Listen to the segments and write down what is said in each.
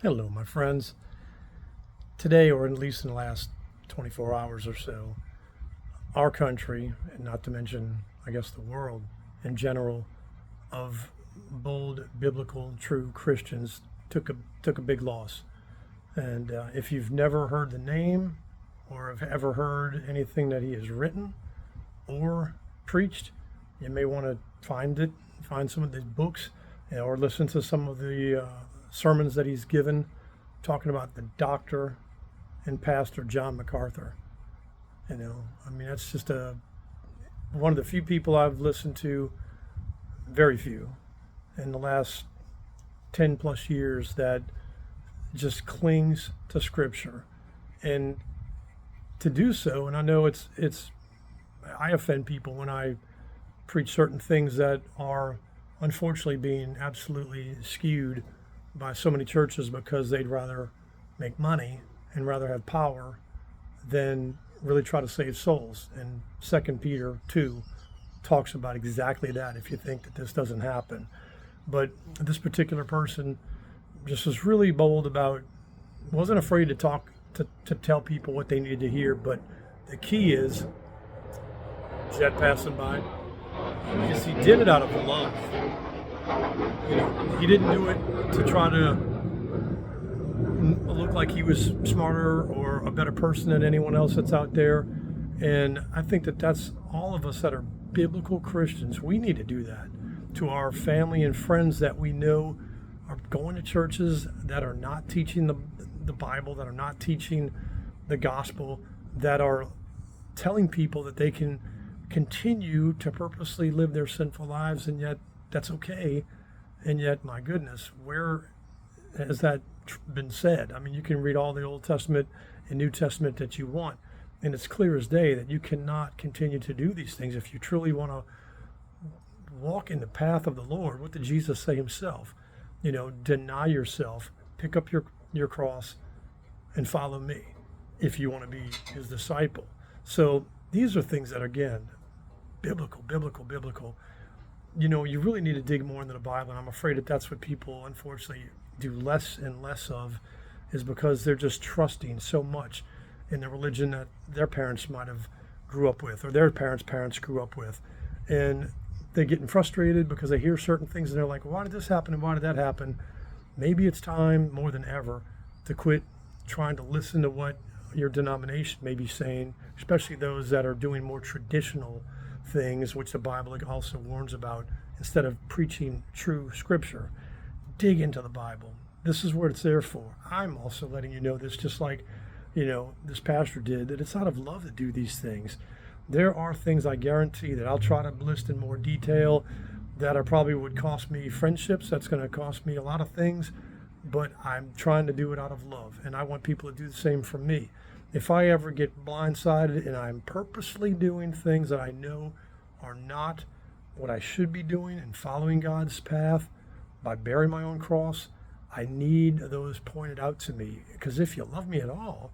Hello, my friends. Today, or at least in the last 24 hours or so, our country, and not to mention, I guess, the world in general, of bold, biblical, true Christians took a big loss. And if you've never heard the name or have ever heard anything that he has written or preached, you may want to find some of his books, or listen to some of the sermons that he's given talking about the doctor and pastor John MacArthur. That's just one of the few people I've listened to, very few, in the last 10 plus years that just clings to scripture. And to do so, and I know I offend people when I preach certain things that are unfortunately being absolutely skewed by so many churches because they'd rather make money and rather have power than really try to save souls. And 2 Peter 2 talks about exactly that, if you think that this doesn't happen. But this particular person just was really bold wasn't afraid to talk, to tell people what they needed to hear. But the key is, jet passing by, is he did it out of love. He didn't do it to try to look like he was smarter or a better person than anyone else that's out there. And I think that's all of us that are biblical Christians. We need to do that to our family and friends that we know are going to churches that are not teaching the Bible, that are not teaching the gospel, that are telling people that they can continue to purposely live their sinful lives, and yet that's okay. And yet, my goodness, where has that been said? I mean, you can read all the Old Testament and New Testament that you want, and it's clear as day that you cannot continue to do these things if you truly want to walk in the path of the Lord. What did Jesus say himself? Deny yourself, pick up your cross, and follow me if you want to be his disciple. So these are things that are, again, biblical. You really need to dig more into the Bible, and I'm afraid that's what people, unfortunately, do less and less of, is because they're just trusting so much in the religion that their parents might have grew up with, or their parents grew up with. And they're getting frustrated because they hear certain things, and they're like, why did this happen and why did that happen? Maybe it's time, more than ever, to quit trying to listen to what your denomination may be saying, especially those that are doing more traditional things, which the Bible also warns about, instead of preaching true scripture. Dig into the Bible. This is what it's there for. I'm also letting you know this, just like, this pastor did, that it's out of love to do these things. There are things I guarantee that I'll try to list in more detail that probably would cost me friendships. That's going to cost me a lot of things, but I'm trying to do it out of love, and I want people to do the same for me. If I ever get blindsided and I'm purposely doing things that I know are not what I should be doing and following God's path by bearing my own cross, I need those pointed out to me. Because if you love me at all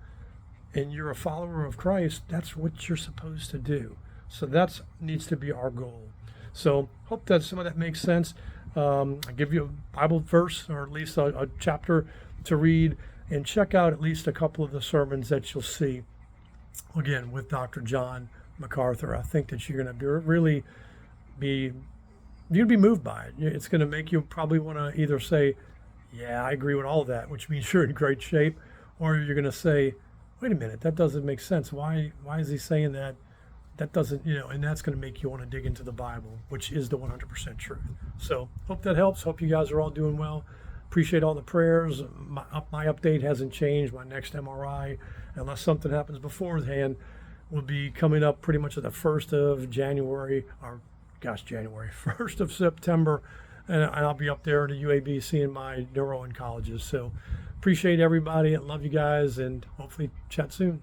and you're a follower of Christ, that's what you're supposed to do. So that needs to be our goal. So hope that some of that makes sense. I give you a Bible verse, or at least a chapter to read, and check out at least a couple of the sermons that you'll see, again, with Dr. John MacArthur. I think that you're going to you're going to be moved by it. It's going to make you probably want to either say, yeah, I agree with all of that, which means you're in great shape, or you're going to say, wait a minute, that doesn't make sense. Why is he saying that? That doesn't, and that's going to make you want to dig into the Bible, which is the 100% truth. So hope that helps. Hope you guys are all doing well. Appreciate all the prayers. My update hasn't changed. My next MRI, unless something happens beforehand, will be coming up pretty much at the 1st of January, 1st of September. And I'll be up there in the UAB seeing my neuro-oncologists. So appreciate everybody. I love you guys, and hopefully chat soon.